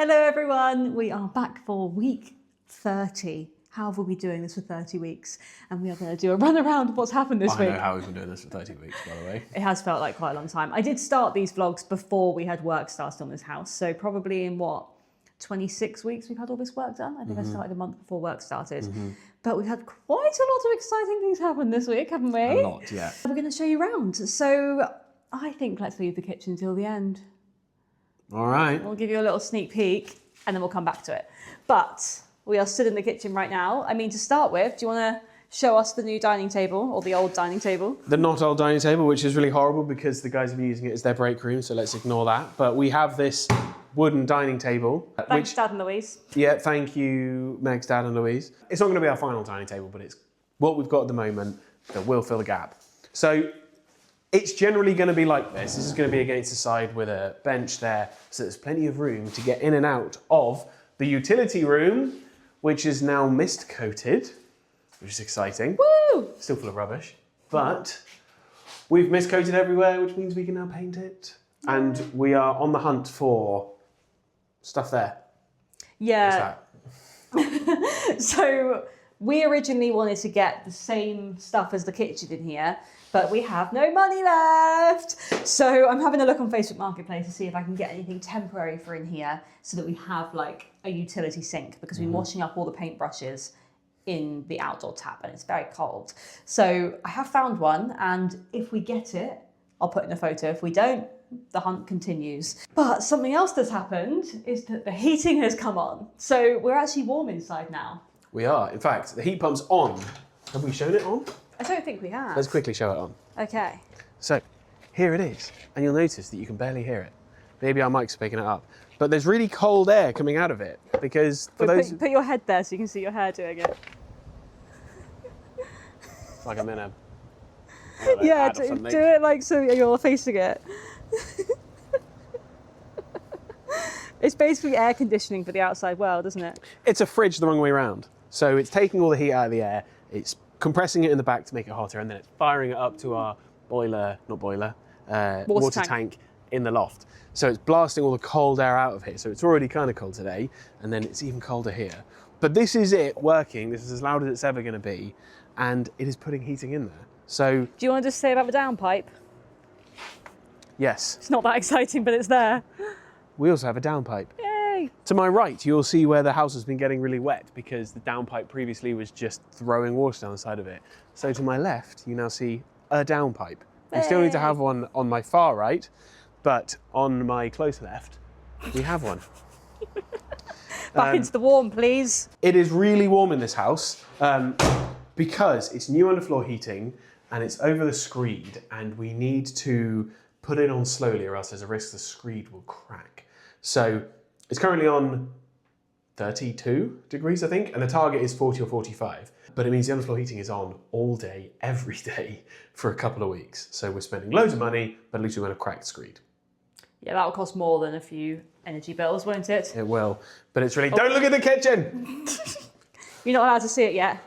Hello everyone, we are back for week 30. How have we been doing this for 30 weeks? And we are going to do a run around of what's happened this week. I know how we've been doing this for 30 weeks, by the way. It has felt like quite a long time. I did start these vlogs before we had work started on this house. So probably in 26 weeks we've had all this work done. I think I started a month before work started. But we've had quite a lot of exciting things happen this week, haven't we? A lot, yeah. We're going to show you around. So I think let's leave the kitchen till the end. All right. We'll give you a little sneak peek and then we'll come back to it. But we are stood in the kitchen right now. I mean, to start with, do you want to show us the new dining table or the old dining table? The not old dining table, which is really horrible because the guys have been using it as their break room, so let's ignore that. But we have this wooden dining table. Thanks, Dad and Louise. Yeah, thank you, Meg's dad and Louise. It's not going to be our final dining table, but it's what we've got at the moment that will fill the gap. So it's generally going to be like this. This is going to be against the side with a bench there, so there's plenty of room to get in and out of the utility room, which is now mist coated, which is exciting. Woo! Still full of rubbish, but we've mist coated everywhere, which means we can now paint it. And we are on the hunt for stuff there. Yeah. What's that? So we originally wanted to get the same stuff as the kitchen in here, but we have no money left. So I'm having a look on Facebook Marketplace to see if I can get anything temporary for in here so that we have like a utility sink, because we've been washing up all the paintbrushes in the outdoor tap and it's very cold. So I have found one, and if we get it, I'll put in a photo. If we don't, the hunt continues. But something else that's happened is that the heating has come on. So we're actually warm inside now. We are. In fact, the heat pump's on. Have we shown it on? I don't think we have. Let's quickly show it on. Okay. So here it is. And you'll notice that you can barely hear it. Maybe our mic's picking it up. But there's really cold air coming out of it because for those... Put your head there so you can see your hair doing it. It's like I'm in a... Yeah, do it like so you're facing it. It's basically air conditioning for the outside world, isn't it? It's a fridge the wrong way around. So it's taking all the heat out of the air, it's compressing it in the back to make it hotter, and then it's firing it up to our water tank in the loft. So it's blasting all the cold air out of here. So it's already kind of cold today, and then it's even colder here. But this is it working. This is as loud as it's ever going to be, and it is putting heating in there. So do you want to just say about the downpipe? Yes. It's not that exciting, but it's there. We also have a downpipe. Yay! To my right, you'll see where the house has been getting really wet because the downpipe previously was just throwing water down the side of it. So to my left, you now see a downpipe. We still need to have one on my far right, but on my close left, we have one. Back into the warm, please. It is really warm in this house because it's new underfloor heating and it's over the screed, and we need to put it on slowly or else there's a risk the screed will crack. So it's currently on 32 degrees, I think, and the target is 40 or 45. But it means the underfloor heating is on all day, every day for a couple of weeks. So we're spending loads of money, but at least we won't have cracked screed. Yeah, that'll cost more than a few energy bills, won't it? It will, but it's really, don't look at the kitchen! You're not allowed to see it yet.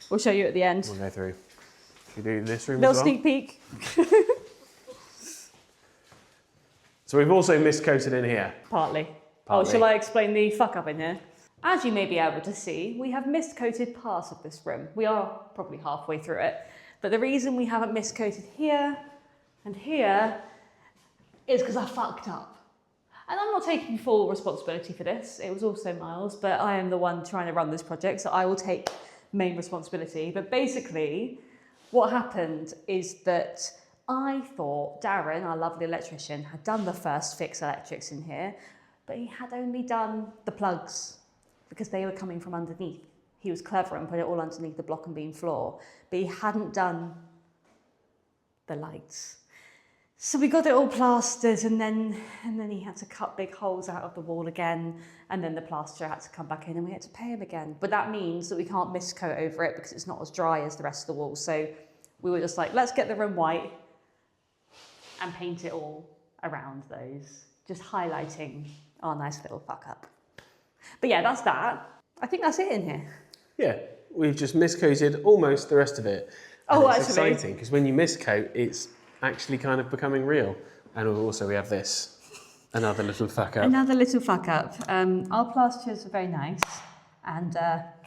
We'll show you at the end. We'll go through. Should we do this room Little as well? sneak peek. So we've also mist-coated in here. Partly. Oh, shall I explain the fuck up in here? As you may be able to see, we have mist-coated parts of this room. We are probably halfway through it. But the reason we haven't mist-coated here and here is because I fucked up. And I'm not taking full responsibility for this. It was also Miles, but I am the one trying to run this project, so I will take main responsibility. But basically, what happened is that I thought Darren, our lovely electrician, had done the first fix electrics in here, but he had only done the plugs because they were coming from underneath. He was clever and put it all underneath the block and beam floor, but he hadn't done the lights. So we got it all plastered, and then he had to cut big holes out of the wall again, and then the plasterer had to come back in and we had to pay him again. But that means that we can't mist coat over it because it's not as dry as the rest of the wall. So we were just like, let's get the room white and paint it all around those, just highlighting our nice little fuck up. But yeah, that's that. I think that's it in here. Yeah, we've just mist-coated almost the rest of it. And it's exciting because when you mist-coat, it's actually kind of becoming real. And also we have this. Another little fuck up. Another little fuck up. Our plasters are very nice and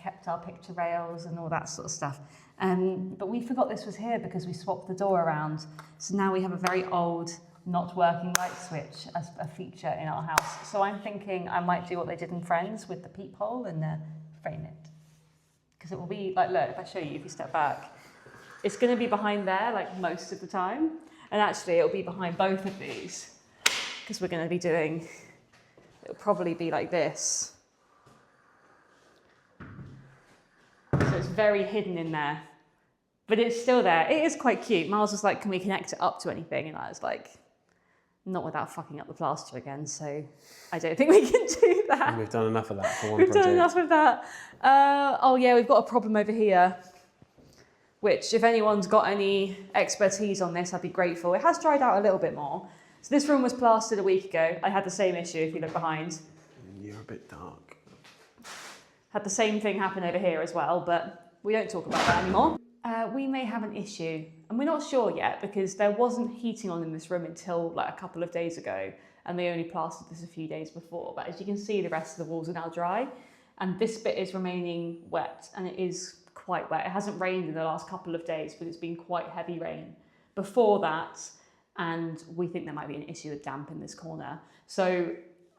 kept our picture rails and all that sort of stuff. But we forgot this was here because we swapped the door around. So now we have a very old, not working light switch as a feature in our house. So I'm thinking I might do what they did in Friends with the peephole and frame it. Because it will be like, look, if I show you, if you step back, it's going to be behind there like most of the time. And actually it'll be behind both of these because we're going to be doing, it'll probably be like this. So it's very hidden in there, but it's still there. It is quite cute. Miles was like, can we connect it up to anything? And I was like, not without fucking up the plaster again. So I don't think we can do that. And we've done enough of that for one We've project. done enough of that. Oh yeah, we've got a problem over here, which if anyone's got any expertise on this, I'd be grateful. It has dried out a little bit more. So this room was plastered a week ago. I had the same issue if you look behind. You're a bit dark. Had the same thing happen over here as well, but we don't talk about that anymore. We may have an issue, and we're not sure yet because there wasn't heating on in this room until like a couple of days ago, and they only plastered this a few days before. But as you can see, the rest of the walls are now dry, and this bit is remaining wet, and it is quite wet. It hasn't rained in the last couple of days, but it's been quite heavy rain before that, and we think there might be an issue with damp in this corner. So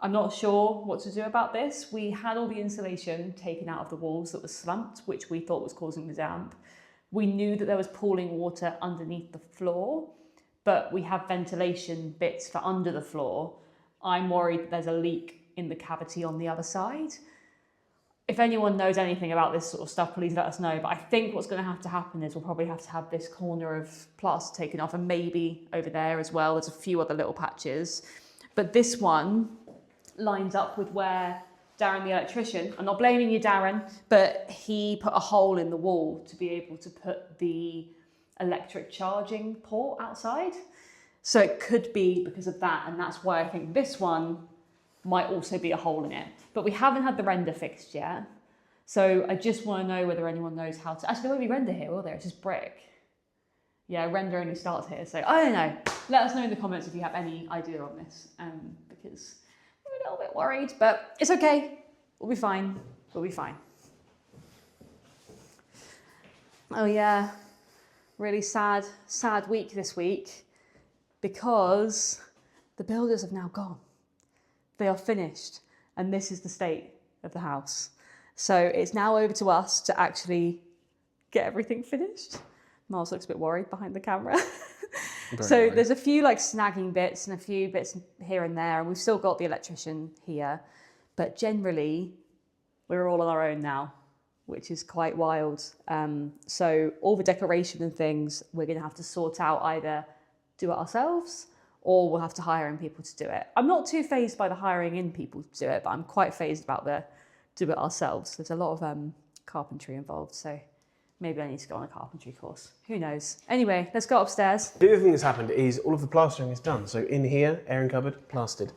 I'm not sure what to do about this. We had all the insulation taken out of the walls that was slumped, which we thought was causing the damp. We knew that there was pooling water underneath the floor, but we have ventilation bits for under the floor. I'm worried that there's a leak in the cavity on the other side. If anyone knows anything about this sort of stuff, please let us know. But I think what's going to have to happen is we'll probably have to have this corner of plaster taken off, and maybe over there as well. There's a few other little patches. But this one lines up with where Darren the electrician, I'm not blaming you Darren, but he put a hole in the wall to be able to put the electric charging port outside. So it could be because of that, and that's why I think this one might also be a hole in it. But we haven't had the render fixed yet. So I just want to know whether anyone knows how to, actually there won't be render here, will there? It's just brick. Yeah, render only starts here. So I don't know. Let us know in the comments if you have any idea on this, because a little bit worried, but it's okay. We'll be fine. We'll be fine. Oh yeah, really sad week this week because the builders have now gone. They are finished, and this is the state of the house. So it's now over to us to actually get everything finished. Miles looks a bit worried behind the camera. So there's a few like snagging bits and a few bits here and there, and we've still got the electrician here, but generally we're all on our own now, which is quite wild. So all the decoration and things we're going to have to sort out, either do it ourselves or we'll have to hire in people to do it. I'm not too fazed by the hiring in people to do it, but I'm quite fazed about the do it ourselves. There's a lot of carpentry involved, so maybe I need to go on a carpentry course. Who knows? Anyway, let's go upstairs. The other thing that's happened is all of the plastering is done. So in here, airing cupboard, plastered.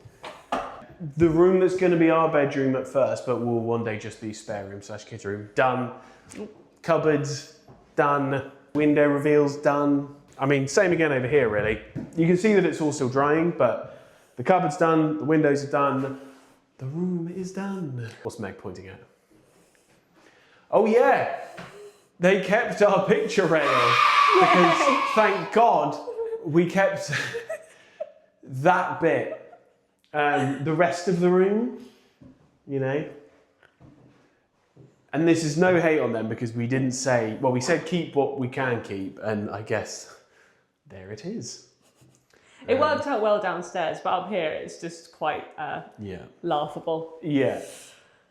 The room that's going to be our bedroom at first, but will one day just be spare room / kids room, done. Cupboards, done. Window reveals, done. I mean, same again over here, really. You can see that it's all still drying, but the cupboard's done, the windows are done, the room is done. What's Meg pointing at? Oh yeah! They kept our picture rail because, thank God, we kept that bit. The rest of the room, you know. And this is no hate on them because we didn't say, well, we said keep what we can keep, and I guess there it is. It worked out well downstairs, but up here it's just quite laughable. Yeah.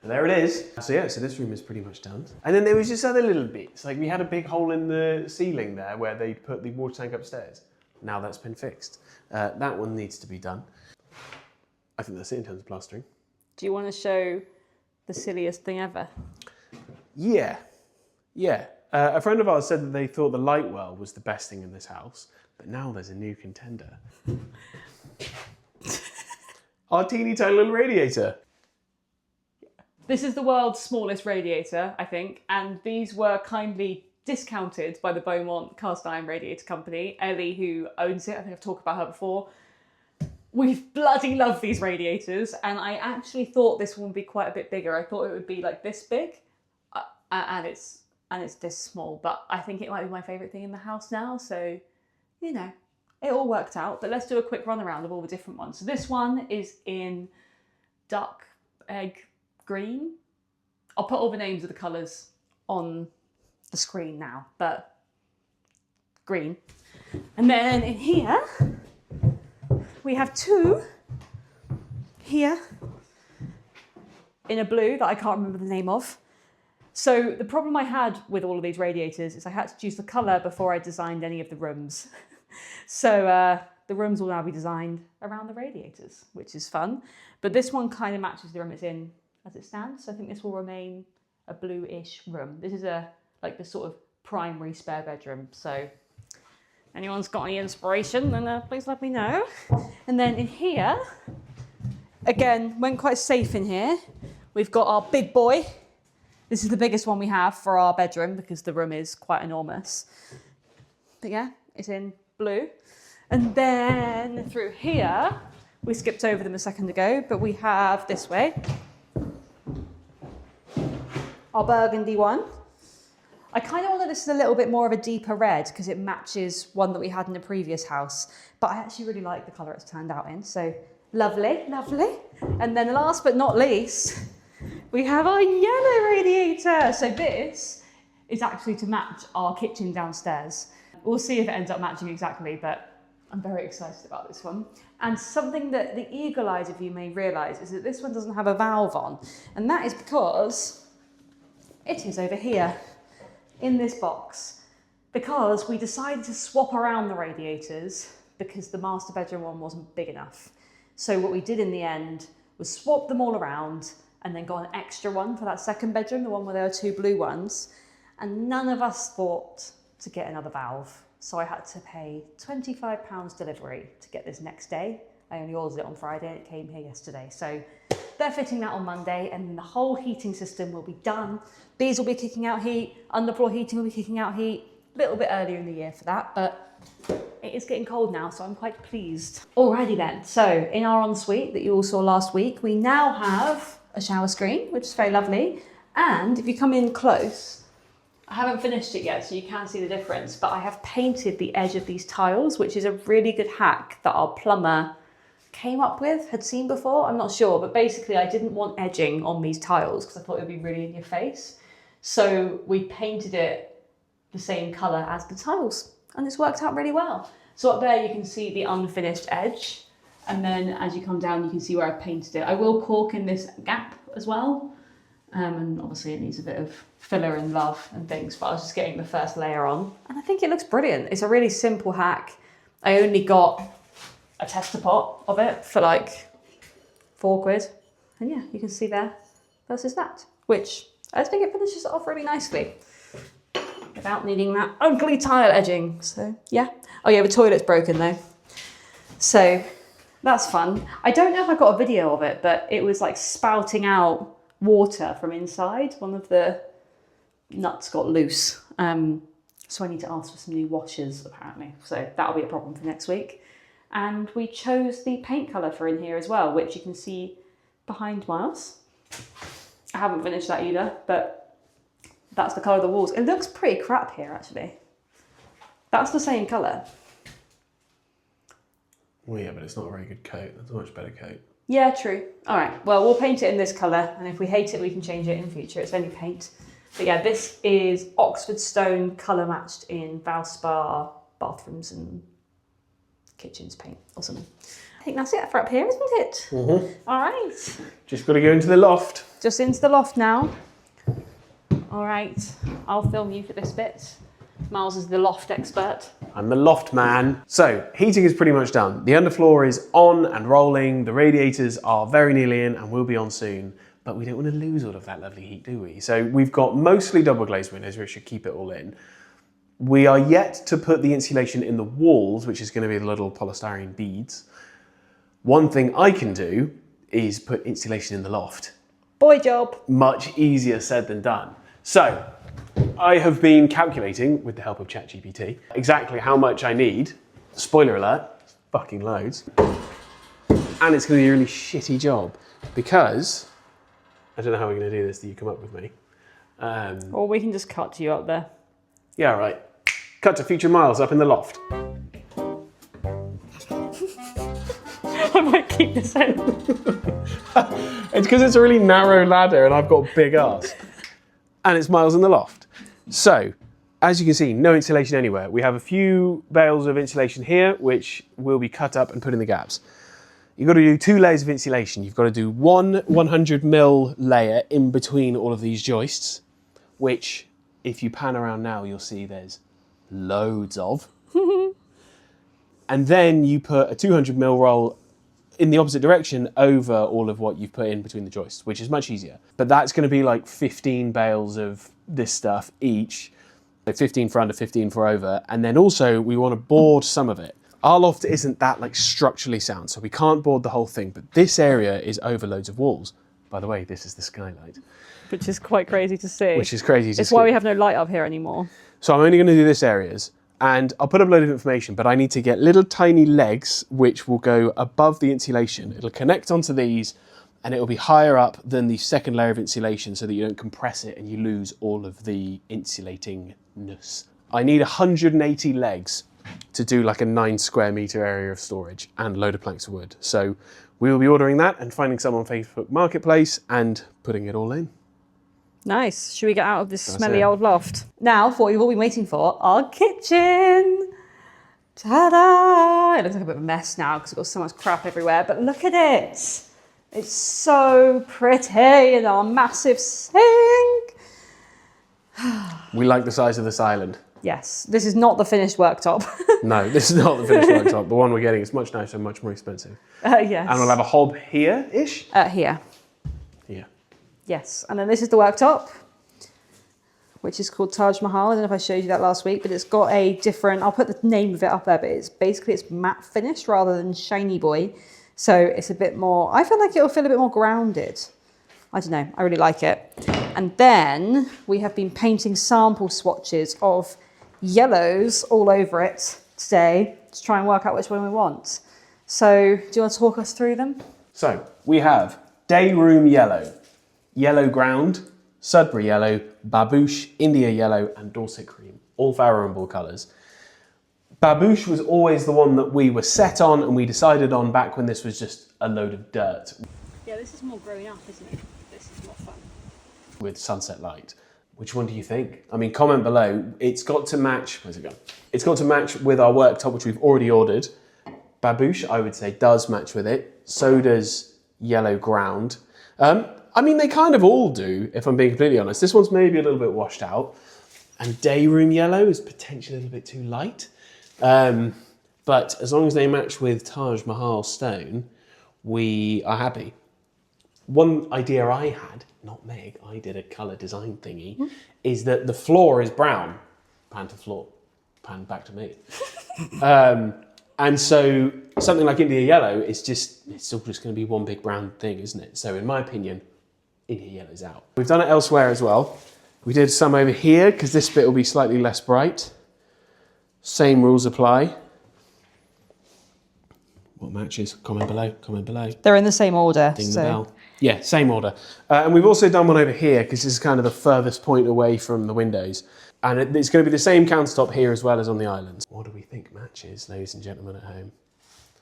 And there it is. So yeah, so this room is pretty much done. And then there was just other little bits. Like we had a big hole in the ceiling there where they put the water tank upstairs. Now that's been fixed. That one needs to be done. I think that's it in terms of plastering. Do you want to show the silliest thing ever? Yeah. A friend of ours said that they thought the light well was the best thing in this house, but now there's a new contender. Our teeny tiny little radiator. This is the world's smallest radiator, I think, and these were kindly discounted by the Beaumont Cast Iron Radiator Company. Ellie, who owns it, I think I've talked about her before, We bloody love these radiators, and I actually thought this one would be quite a bit bigger. I thought it would be like this big, and it's this small, but I think it might be my favourite thing in the house now, so, you know, it all worked out. But let's do a quick run around of all the different ones. So this one is in duck egg green. I'll put all the names of the colours on the screen now, but green. And then in here, we have two here in a blue that I can't remember the name of. So the problem I had with all of these radiators is I had to choose the colour before I designed any of the rooms. So the rooms will now be designed around the radiators, which is fun. But this one kind of matches the room it's in as it stands. So I think this will remain a blue-ish room. This is like the sort of primary spare bedroom. So anyone's got any inspiration, then please let me know. And then in here, again, went quite safe in here. We've got our big boy. This is the biggest one we have for our bedroom because the room is quite enormous. But yeah, it's in blue. And then through here, we skipped over them a second ago, but we have this way, our burgundy one. I kind of wanted this in a little bit more of a deeper red because it matches one that we had in the previous house, but I actually really like the colour it's turned out in, so lovely, lovely. And then last but not least, we have our yellow radiator. So this is actually to match our kitchen downstairs. We'll see if it ends up matching exactly, but I'm very excited about this one. And something that the eagle eyes of you may realise is that this one doesn't have a valve on, and that is because it is over here in this box, because we decided to swap around the radiators because the master bedroom one wasn't big enough. So what we did in the end was swap them all around and then got an extra one for that second bedroom, the one where there were two blue ones. And none of us thought to get another valve. So I had to pay £25 delivery to get this next day. I only ordered it on Friday and it came here yesterday. So they're fitting that on Monday and the whole heating system will be done. These will be kicking out heat, underfloor heating will be kicking out heat. A little bit earlier in the year for that, but it is getting cold now, so I'm quite pleased. Alrighty then, so in our ensuite that you all saw last week, we now have a shower screen, which is very lovely. And if you come in close, I haven't finished it yet, so you can see the difference, but I have painted the edge of these tiles, which is a really good hack that our plumber came up with, had seen before, I'm not sure, but basically I didn't want edging on these tiles because I thought it would be really in your face. So we painted it the same colour as the tiles, and it's worked out really well. So up there you can see the unfinished edge, and then as you come down you can see where I painted it. I will cork in this gap as well, and obviously it needs a bit of filler and love and things, but I was just getting the first layer on, and I think it looks brilliant. It's a really simple hack. I only got a tester pot of it for like £4, and yeah, you can see there versus that, which I think it finishes it off really nicely without needing that ugly tile edging. So yeah. Oh yeah, the toilet's broken though, so that's fun. I don't know if I got a video of it, but it was like spouting out water from inside. One of the nuts got loose, so I need to ask for some new washers apparently, so that'll be a problem for next week. And we chose the paint colour for in here as well, which you can see behind Miles. I haven't finished that either, but that's the colour of the walls. It looks pretty crap here actually. That's the same colour. Well, yeah, but it's not a very good coat. That's a much better coat. Yeah, true. All right, well, we'll paint it in this colour, and if we hate it, we can change it in the future. It's only paint. But yeah, this is Oxford stone colour matched in Valspar bathrooms and kitchens paint or something. I think that's it for up here, isn't it? Mm-hmm. All right. Just got to go into the loft. Just into the loft now. All right, I'll film you for this bit. Miles is the loft expert. I'm the loft man. So, heating is pretty much done. The underfloor is on and rolling. The radiators are very nearly in and will be on soon. But we don't want to lose all of that lovely heat, do we? So we've got mostly double glazed windows, which should keep it all in. We are yet to put the insulation in the walls, which is going to be the little polystyrene beads. One thing I can do is put insulation in the loft. Boy job. Much easier said than done. So, I have been calculating, with the help of ChatGPT, exactly how much I need. Spoiler alert, fucking loads. And it's going to be a really shitty job because I don't know how we're going to do this that you come up with me. Or we can just cut to you up there. Yeah, right. Cut to future Miles up in the loft. I might keep this in. It's because it's a really narrow ladder and I've got a big ass. And it's Miles in the loft. So, as you can see, no insulation anywhere. We have a few bales of insulation here, which will be cut up and put in the gaps. You've got to do 2 layers of insulation. You've got to do one 100mm layer in between all of these joists, which, if you pan around now, you'll see there's loads of. And then you put a 200mm roll in the opposite direction over all of what you've put in between the joists, which is much easier. But that's going to be like 15 bales of this stuff each. So 15 for under, 15 for over. And then also we want to board some of it. Our loft isn't that like structurally sound, so we can't board the whole thing, but this area is over loads of walls. By the way, this is the skylight. Which is quite crazy to see. Which is crazy to see. It's why we have no light up here anymore. So I'm only going to do this areas, and I'll put up a load of information, but I need to get little tiny legs which will go above the insulation. It'll connect onto these, and it will be higher up than the second layer of insulation so that you don't compress it and you lose all of the insulatingness. I need 180 legs to do like a 9 square metre area of storage and a load of planks of wood. So we will be ordering that and finding some on Facebook Marketplace and putting it all in. Nice. Should we get out of this smelly old loft? Now, for what you've all been waiting for, our kitchen. Ta-da! It looks like a bit of a mess now because we've got so much crap everywhere, but look at it. It's so pretty and our massive sink. We like the size of this island. Yes, this is not the finished worktop. No, this is not the finished worktop. The one we're getting is much nicer, much more expensive. Yes. And we'll have a hob here-ish? Here. Here. Yes, and then this is the worktop, which is called Taj Mahal. I don't know if I showed you that last week, but it's got a different, I'll put the name of it up there, but it's matte finished rather than shiny boy. So it's a bit more, I feel like it'll feel a bit more grounded. I don't know, I really like it. And then we have been painting sample swatches of yellows all over it today to try and work out which one we want. So do you want to talk us through them? So we have Dayroom Yellow, Yellow Ground, Sudbury Yellow, Babouche, India Yellow, and Dorset Cream, all Farrow Ball colours. Babouche was always the one that we were set on and we decided on back when this was just a load of dirt. Yeah, this is more growing up, isn't it? This is more fun. With sunset light. Which one do you think? I mean, comment below. It's got to match, where's it gone? It's got to match with our worktop, which we've already ordered. Babouche, I would say, does match with it. So does Yellow Ground. I mean, they kind of all do, if I'm being completely honest. This one's maybe a little bit washed out. And Dayroom Yellow is potentially a little bit too light. But as long as they match with Taj Mahal stone, we are happy. One idea I had, not Meg, I did a colour design thingy, is that the floor is brown. Pan to floor, pan back to me. And so something like India Yellow, it's all just going to be one big brown thing, isn't it? So in my opinion, India Yellow's out. We've done it elsewhere as well. We did some over here because this bit will be slightly less bright. Same rules apply. What matches? Comment below, comment below. They're in the same order. Ding the bell. Yeah, same order. And we've also done one over here because this is kind of the furthest point away from the windows. And it's going to be the same countertop here as well as on the islands. What do we think matches, ladies and gentlemen at home?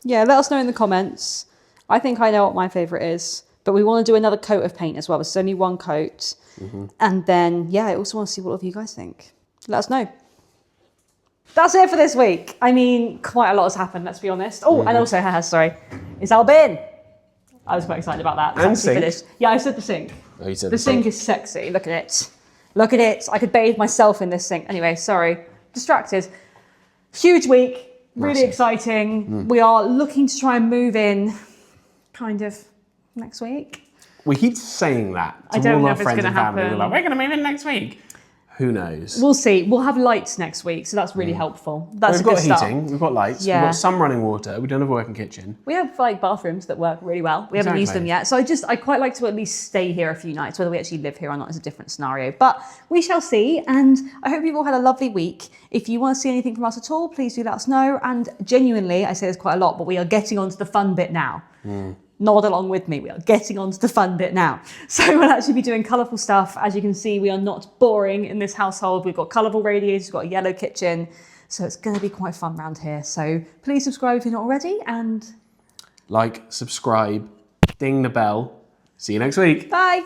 Yeah, let us know in the comments. I think I know what my favourite is, but we want to do another coat of paint as well. It's only one coat. And then, yeah, I also want to see what all of you guys think. Let us know. That's it for this week. I mean, quite a lot has happened, let's be honest. Oh, and also, it's our bin. I was quite excited about that. And sink. Finished. Yeah, I said the sink. Oh, you said the sink is sexy. Look at it. Look at it. I could bathe myself in this sink. Anyway, sorry. Distracted. Huge week. Really exciting. We are looking to try and move in kind of next week. We keep saying that to I don't all know our if it's friends gonna and family. happen. We're like, we're going to move in next week. Who knows? We'll see. We'll have lights next week, so that's really helpful. That's We've got a good heating, start. we've got lights, Yeah. we've got some running water. We don't have a working kitchen. We have like bathrooms that work really well. We haven't used them Exactly. yet. So I quite like to at least stay here a few nights. Whether we actually live here or not is a different scenario. But we shall see. And I hope you've all had a lovely week. If you want to see anything from us at all, please do let us know. And genuinely, I say this quite a lot, but we are getting onto the fun bit now. Nod along with me. We are getting onto the fun bit now. So we'll actually be doing colourful stuff. As you can see, we are not boring in this household. We've got colourful radiators, we've got a yellow kitchen. So it's going to be quite fun around here. So please subscribe if you're not already, and Like, subscribe, ding the bell. See you next week. bye.